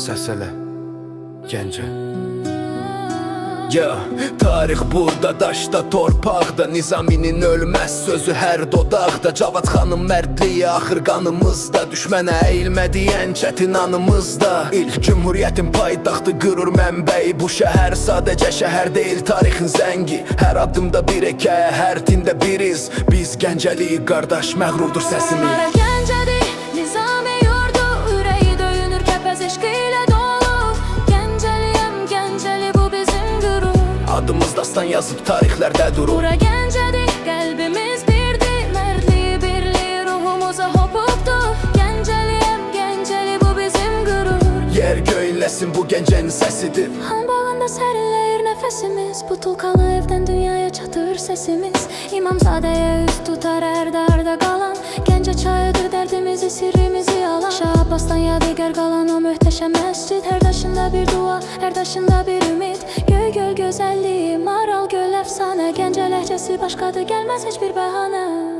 Səs elə, Gəncə. Ya, tarix burada, daşda, torpaqda, Nizaminin ölməz sözü hər dodaqda. Cavad xanım mərdliyi axır qanımızda, düşmənə əyilmədi ən çətin anımızda. İlk cümhuriyyətin paytaxtı, qürur mənbəyi. Bu şəhər sadəcə şəhər deyil, tarixin zəngi. Hər addımda bir hekayə, hər tində bir iz. Biz Gəncəliyik qardaş, məğrurdur səsimiz. Mara Gəncədir, Nizami yurdu, ürəyi döyünür kəpəz eşqi ilə dolu. Gəncəliyəm, Gəncəli bu bizim qürur. Adımız dastan yazıb tarixlərdə durur. Bura Gəncədir, qəlbimiz birdir, mərdliyi, birliyi ruhumuza hopubdu. Gəncəliyəm, Gəncəli bu bizim qürur. Yer göyləsin, bu Gəncənin səsidir. Han bağında sərinləyir nəfəsimiz, bu tulkalı evdən dünyaya çatır səsimiz. İmamzadəyə üz tutar ərdə qalan, Gəncə çayıdır dərdimizi, sirrimizi alan. Şah Abbasdan yadigar qalan o möhtəşəm məscid. Hər daşında bir dua, hər daşında bir ümid. Göy gözəlliyi, maral göl əfsanə, Gəncə ləhcəsi başqadır, gəlməz heç bir bəhanə.